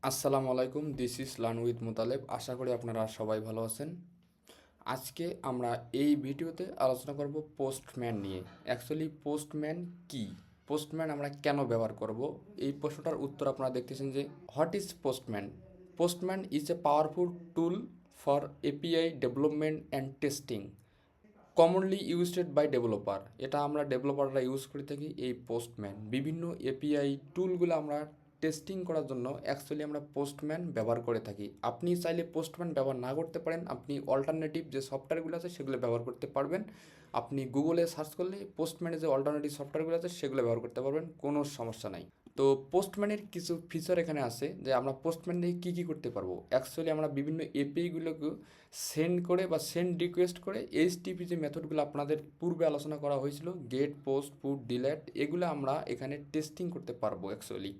আসসালামু আলাইকুম, this is learn with Mutaleb. আশা করি আপনারা সবাই ভালো আছেন। আজকে আমরা এই ভিডিওতে আলোচনা করব পোস্টম্যান নিয়ে। অ্যাকচুয়ালি পোস্টম্যান কি, পোস্টম্যান আমরা কেন ব্যবহার করব, এই প্রশ্নটার উত্তর আপনারা দেখতেছেন যে what is postman. Postman is a powerful tool for API development and testing, commonly used by developer. এটা আমরা ডেভেলপাররা ইউজ করে থাকি এই পোস্টম্যান। বিভিন্ন এপিআই টুলগুলো আমরা টেস্টিং করার জন্য অ্যাকচুয়ালি আমরা পোস্টম্যান ব্যবহার করে থাকি। আপনি চাইলে পোস্টম্যান ব্যবহার না করতে পারেন, আপনি অল্টারনেটিভ যে সফটওয়্যারগুলো আছে সেগুলো ব্যবহার করতে পারবেন। আপনি গুগলে সার্চ করলে পোস্টম্যানের যে অল্টারনেটিভ সফটওয়্যারগুলো আছে সেগুলো ব্যবহার করতে পারবেন, কোনো সমস্যা নাই। তো পোস্টম্যানের কিছু ফিচার এখানে আছে যে আমরা পোস্টম্যান দিয়ে কী কী করতে পারবো। অ্যাকচুয়ালি আমরা বিভিন্ন এপিআইগুলোকে সেন্ড করে বা সেন্ড রিকোয়েস্ট করে এইচটিপি যে মেথডগুলো আপনাদের পূর্বে আলোচনা করা হয়েছিল, গেট, পোস্ট, পুট, ডিলেট, এগুলো আমরা এখানে টেস্টিং করতে পারবো অ্যাকচুয়ালি।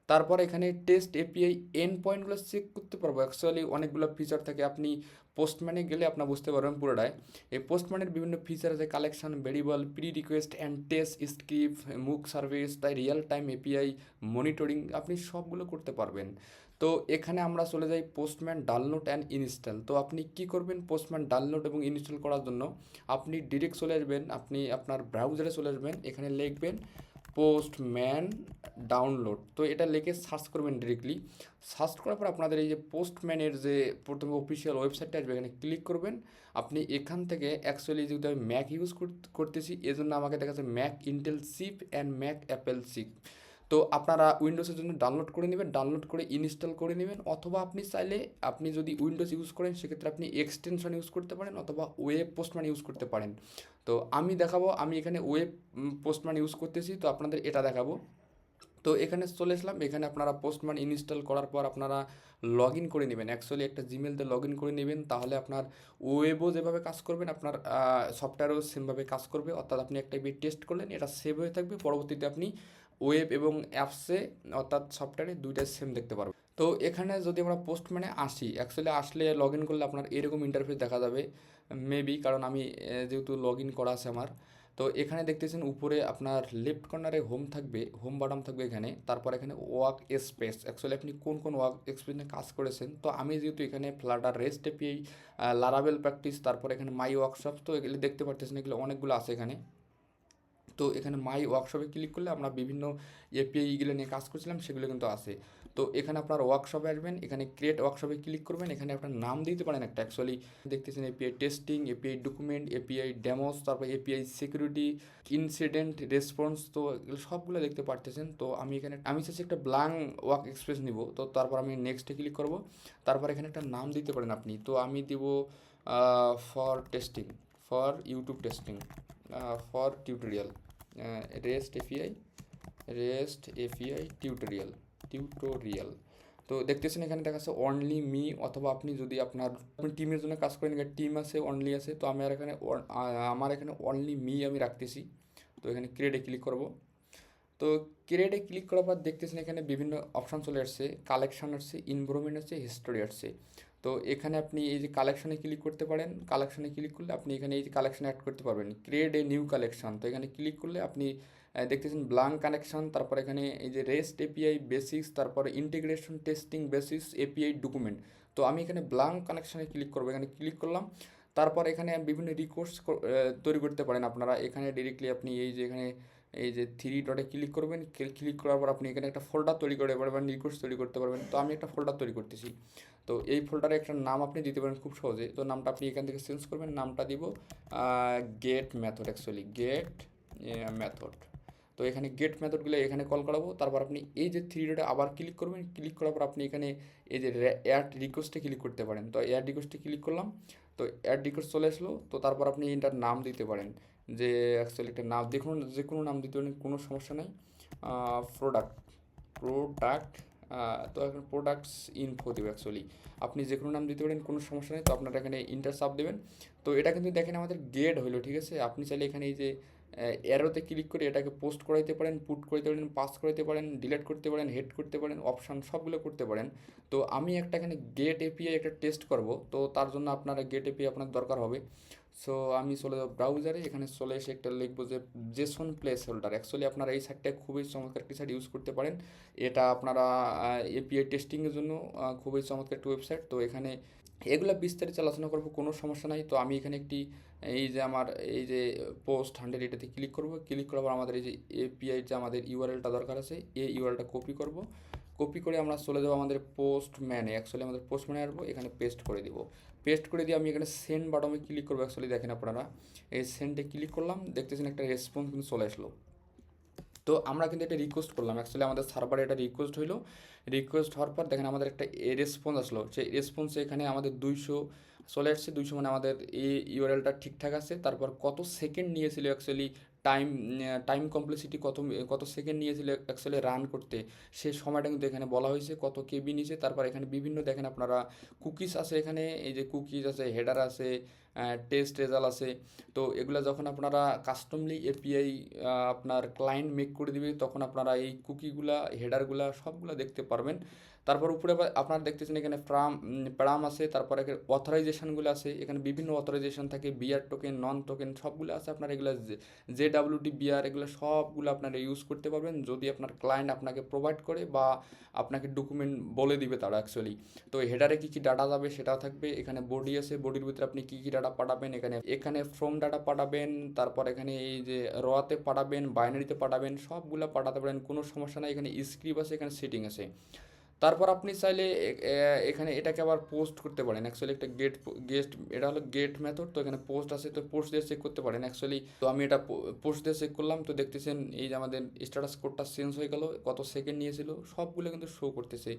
তারপর এখানে টেস্ট এপিআই এন্ড পয়েন্টগুলো চেক করতে পারবো। অ্যাকচুয়ালি অনেকগুলো ফিচার থাকে, আপনি পোস্টম্যানে গেলে আপনার বুঝতে পারবেন পুরোটাই। এই পোস্টম্যানের বিভিন্ন ফিচার আছে, collection, variable, pre request and test script, mock service, তাই রিয়েল টাইম এপিআই মনিটরিং, আপনি সবগুলো করতে পারবেন। তো এখানে আমরা চলে যাই পোস্টম্যান ডাউনলোড অ্যান্ড ইনস্টল। তো আপনি কি করবেন, পোস্টম্যান ডাউনলোড এবং ইনস্টল করার জন্য আপনি ডিরেক্ট চলে আসবেন, আপনি আপনার ব্রাউজারে চলে আসবেন, এখানে লিখবেন পোস্টম্যান ডাউনলোড। তো এটা লিখে সার্চ করবেন ডিরেক্টলি। সার্চ করার পর আপনাদের এই যে পোস্টম্যানের যে প্রথমে অফিসিয়াল ওয়েবসাইটটা আসবে, এখানে ক্লিক করবেন। আপনি এখান থেকে অ্যাকচুয়ালি যেহেতু আমি ম্যাক ইউজ করতেছি, এজন্য আমাকে দেখাচ্ছে Mac Intel chip and Mac Apple chip. তো আপনারা উইন্ডোজের জন্য ডাউনলোড করে নেবেন, ডাউনলোড করে ইনস্টল করে নেবেন। অথবা আপনি চাইলে, আপনি যদি উইন্ডোজ ইউজ করেন সেক্ষেত্রে আপনি এক্সটেনশন ইউজ করতে পারেন, অথবা ওয়েব পোস্টম্যান ইউজ করতে পারেন। তো আমি দেখাবো, আমি এখানে ওয়েব পোস্টম্যান ইউজ করতেছি, তো আপনাদের এটা দেখাবো। তো এখানে চলে আসলাম, এখানে আপনারা পোস্টম্যান ইনস্টল করার পর আপনারা লগ ইন করে নেবেন। অ্যাকচুয়ালি একটা জিমেলতে লগ ইন করে নেবেন, তাহলে আপনার ওয়েবও যেভাবে কাজ করবেন আপনার সফটওয়্যারও সেমভাবে কাজ করবে। অর্থাৎ আপনি একটা টেস্ট করলেন, এটা সেভ হয়ে থাকবে, পরবর্তীতে আপনি ওয়েব এবং অ্যাপসে অর্থাৎ সফটওয়্যারে দুইটাই সেম দেখতে পারবেন। তো এখানে যদি আমরা পোস্টম্যানে আসি, অ্যাকচুয়ালি আসলে লগ ইন করলে আপনার এরকম ইন্টারফেস দেখা যাবে মেবি, কারণ আমি যেহেতু লগ ইন করা আছে আমার। তো এখানে দেখতেছেন উপরে আপনার লেফট কর্নারে হোম থাকবে, হোম বাটন থাকবে এখানে। তারপর এখানে ওয়ার্ক স্পেস, অ্যাকচুয়ালি আপনি কোন কোন ওয়ার্ক স্পেস নিয়ে কাজ করেছেন। তো আমি যেহেতু এখানে ফ্লাটার, রেস্ট এপিআই, লারাবেল প্র্যাকটিস, তারপর এখানে মাই ওয়ার্কশপ, তো এগুলো দেখতে পারতেছেন, এগুলো অনেকগুলো আছে এখানে। তো এখানে মাই ওয়ার্কশপে ক্লিক করলে আমরা বিভিন্ন এপিআইগুলো নিয়ে কাজ করছিলাম সেগুলো কিন্তু আছে। তো এখানে আপনার ওয়ার্কশপে আসবেন, এখানে ক্রিয়েট ওয়ার্কশপে ক্লিক করবেন, এখানে আপনার নাম দিতে পারেন একটা। অ্যাকচুয়ালি দেখতেছেন API testing, API document, API demos, তারপর এপিআই সিকিউরিটি, ইনসিডেন্ট রেসপন্স, তো এগুলো সবগুলো দেখতে পারতেছেন। তো আমি এখানে আমি চাচ্ছি একটা ব্ল্যাঙ্ক ওয়ার্ক এক্সপ্রেস নিব, তো তারপর আমি নেক্সটে ক্লিক করব। তারপর এখানে একটা নাম দিতে পারেন আপনি, তো আমি দিব for testing, for YouTube testing, for tutorial, rest API, rest API tutorial. তো দেখতেছেন এখানে দেখাচ্ছে অনলি মি, অথবা আপনি যদি আপনার টিমের জন্য কাজ করেন, টিম আছে, অনলি আছে, তো আমি আর এখানে আমার এখানে অনলি মি আমি রাখতেছি। তো এখানে ক্রিয়েটে ক্লিক করব। তো ক্রিয়েটে ক্লিক করার পর দেখতেছেন এখানে বিভিন্ন অপশান চলে আসছে, কালেকশান আসছে, ইনভারমেন্ট আসছে, হিস্টোরি আসছে। তো এখানে আপনি এই যে কালেকশানে ক্লিক করতে পারেন, কালেকশানে ক্লিক করলে আপনি এখানে এই যে কালেকশান অ্যাড করতে পারবেন, ক্রিয়েট এ নিউ কালেকশান। তো এখানে ক্লিক করলে আপনি দেখতেছেন ব্ল্যাঙ্ক কানেকশান, তারপর এখানে এই যে রেস্ট এপিআই বেসিক্স, তারপরে integration testing basis, API document. তো আমি এখানে ব্ল্যাঙ্ক কানেকশানে ক্লিক করবো, এখানে ক্লিক করলাম। তারপর এখানে বিভিন্ন রিকোয়েস্ট তৈরি করতে পারেন আপনারা। এখানে ডিরেক্টলি আপনি এই যে এখানে এই যে থ্রি ডটে ক্লিক করবেন, ক্লিক করার পর আপনি এখানে একটা ফোল্ডার তৈরি করে পারবেন, রিকোয়েস্ট তৈরি করতে পারবেন। তো আমি একটা ফোল্ডার তৈরি করতেছি। তো এই ফোল্ডারে একটা নাম আপনি দিতে পারেন খুব সহজে। তো নামটা আপনি এখান থেকে চেঞ্জ করবেন, নামটা দিব get method, actually get method. তো এখানে গেট মেথডগুলো এখানে কল করাবো। তারপর আপনি এই যে থ্রি ডটে আবার ক্লিক করবেন, ক্লিক করার পর আপনি এখানে এই যে অ্যাড রিকোয়েস্টে ক্লিক করতে পারেন। তো অ্যাড রিকোয়েস্টে ক্লিক করলাম, তো অ্যাড রিকোয়েস্ট চলে আসলো। তো তারপর আপনি এটার নাম দিতে পারেন, যে অ্যাকচুয়ালি একটা নাম দেখুন, যে কোনো নাম দিতে পারেন, কোনো সমস্যা নাই। প্রোডাক্ট, প্রোডাক্ট, তো এখন প্রোডাক্টস ইনফো দেবে। অ্যাকচুয়ালি আপনি যে কোনো নাম দিতে পারেন, কোনো সমস্যা নেই। তো আপনারা এখানে ইন্টার সাব দেবেন। তো এটা কিন্তু দেখেন আমাদের গেট হলো, ঠিক আছে। আপনি চাইলে এখানে এই যে অ্যারোতে ক্লিক করে এটাকে পোস্ট করাইতে পারেন, পুট করাইতে পারেন, পাস করাইতে পারেন, ডিলিট করতে পারেন, হেড করতে পারেন, অপশান সবগুলো করতে পারেন। তো আমি একটা এখানে গেট এপিআই একটা টেস্ট করব, তো তার জন্য আপনারা গেট এপিআই আপনার দরকার হবে। সো আমি চলে যাব ব্রাউজারে, এখানে চলে এসে একটা লিখবো যে জেসন প্লেস হোল্ডার। অ্যাকচুয়ালি আপনারা এই সাইটটা খুবই চমৎকার একটি সাইট ইউজ করতে পারেন। এটা আপনারা এপিআই টেস্টিংয়ের জন্য খুবই চমৎকার একটি ওয়েবসাইট। তো এখানে এগুলো বিস্তারিত আলোচনা করবো, কোনো সমস্যা নাই। তো আমি এখানে একটি এই যে আমার এই যে পোস্ট 100 এটাতে ক্লিক করব। ক্লিক করার পর আমাদের এই যে এপিআই যে আমাদের ইউআরএলটা দরকার আছে, এই ইউআরএলটা কপি করব। কপি করে আমরা চলে যাবো আমাদের পোস্ট ম্যানে। অ্যাকচুয়ালি আমাদের পোস্ট ম্যানে আসবো, এখানে পেস্ট করে দিব। পেস্ট করে দিয়ে আমি এখানে সেন্ড বাটনে ক্লিক করবো। অ্যাকচুয়ালি দেখেন আপনারা, এই সেন্ডে ক্লিক করলাম, দেখতেছেন একটা রেসপন্স কিন্তু চলে আসলো। তো আমরা কিন্তু এটা রিকোয়েস্ট করলাম, অ্যাকচুয়ালি আমাদের সার্ভারে এটা রিকোয়েস্ট হইলো। রিকোয়েস্ট হওয়ার পর দেখেন আমাদের একটা রেসপন্স আসলো। সেই রেসপন্সে এখানে আমাদের 200 চলে আসছে। 200 মানে আমাদের এই ইউআরএলটা ঠিকঠাক আছে। তারপর কত সেকেন্ড নিয়েছিল অ্যাকচুয়ালি, টাইম টাইম কমপ্লেক্সিটি কত সেকেন্ড নিয়েছিল অ্যাকচুয়ালি রান করতে, সেই সময়টা কিন্তু এখানে বলা হয়েছে, কত কেবি নিয়েছে। তারপর এখানে বিভিন্ন দেখেন আপনারা কুকিজ আছে, এখানে এই যে কুকিজ আছে, হেডার আছে, টেস্ট রেজাল্ট আছে। তো এগুলো যখন আপনারা কাস্টমলি এপিআই আপনার ক্লায়েন্ট মেক করে দিবে, তখন আপনারা এই কুকিগুলা হেডারগুলা সবগুলো দেখতে পারবেন। তারপর উপরে আপনারা দেখতেছেন এখানে প্যারাম আছে, তারপরে অথরাইজেশনগুলো আছে। এখানে বিভিন্ন অথরাইজেশন থাকে, বিআর টোকেন, নন টোকেন সবগুলো আছে। আপনার এগুলো জেডাব্লিউটি বিআর এগুলো সবগুলো আপনারা ইউজ করতে পারবেন যদি আপনার ক্লায়েন্ট আপনাকে প্রোভাইড করে বা আপনাকে ডকুমেন্ট বলে দিবে তারা অ্যাকচুয়ালি। তো হেডারে কী কী ডাটা যাবে সেটাও থাকবে। এখানে বডি আছে, বডির ভিতরে আপনি কী কী ডাটা পাঠাবেন, এখানে ফ্রম ডাটা পাঠাবেন, তারপর এখানে এই যে রতে পাঠাবেন, বাইনারিতে পাঠাবেন, সবগুলো পাঠাতে পারেন, কোনো সমস্যা নাই। এখানে স্ক্রিপ্ট আছে, এখানে সেটিং আছে। তারপর আপনি চাইলে এখানে এটাকে আবার পোস্ট করতে পারেন। অ্যাকচুয়ালি একটা এটা হলো গেট মেথড। তো এখানে পোস্ট আছে, তো পোস্ট দিয়ে চেক করতে পারেন অ্যাকচুয়ালি। তো আমি এটা পোস্ট দিয়ে চেক করলাম, তো দেখতেছেন এই যে আমাদের স্ট্যাটাস কোডটা চেঞ্জ হয়ে গেল, কত সেকেন্ড নিয়েছিল সবগুলো কিন্তু শো করতেছে।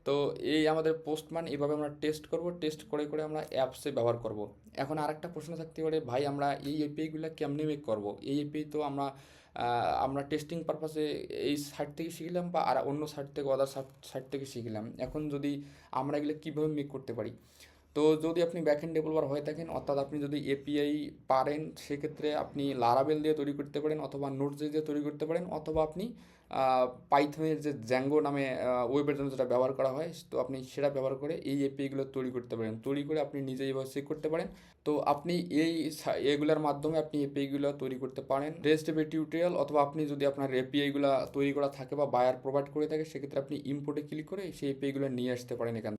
তো এই আমাদের পোস্টম্যান, এইভাবে আমরা টেস্ট করব, টেস্ট করে করে আমরা অ্যাপসে ব্যবহার করব। এখন আরেকটা প্রশ্ন থাকতে পারে, ভাই আমরা এই এপিআইগুলো কেমনে মেক করব? এই এপিআই তো আমরা টেস্টিং পারপাসে এই সাইট থেকে শিখলাম বা আর অন্য সাইট থেকে, আদার সাইট থেকে শিখলাম। এখন যদি আমরা এগুলো কীভাবে মেক করতে পারি? তো যদি আপনি ব্যাকএন্ড ডেভেলপার হয়ে থাকেন, অর্থাৎ আপনি যদি এপিআই পারেন, সেক্ষেত্রে আপনি লারাবেল দিয়ে তৈরি করতে পারেন, অথবা নোটজেস দিয়ে তৈরি করতে পারেন, অথবা আপনি পাইথনের যে জ্যাঙ্গো নামে ওয়েবের জন্য যেটা ব্যবহার করা হয়, তো আপনি সেটা ব্যবহার করে এই এপিআইগুলো তৈরি করতে পারেন। তৈরি করে আপনি নিজেই এভাবে চেক করতে পারেন। তো আপনি এগুলোর মাধ্যমে আপনি এপিআইগুলো তৈরি করতে পারেন। রেস্ট এপিআই টিউটোরিয়াল, অথবা আপনি যদি আপনার এপিআইগুলো তৈরি করা থাকে বা বায়ার প্রোভাইড করে থাকে, সেক্ষেত্রে আপনি ইম্পোর্টে ক্লিক করে সেই এপিআইগুলো নিয়ে আসতে পারেন এখান।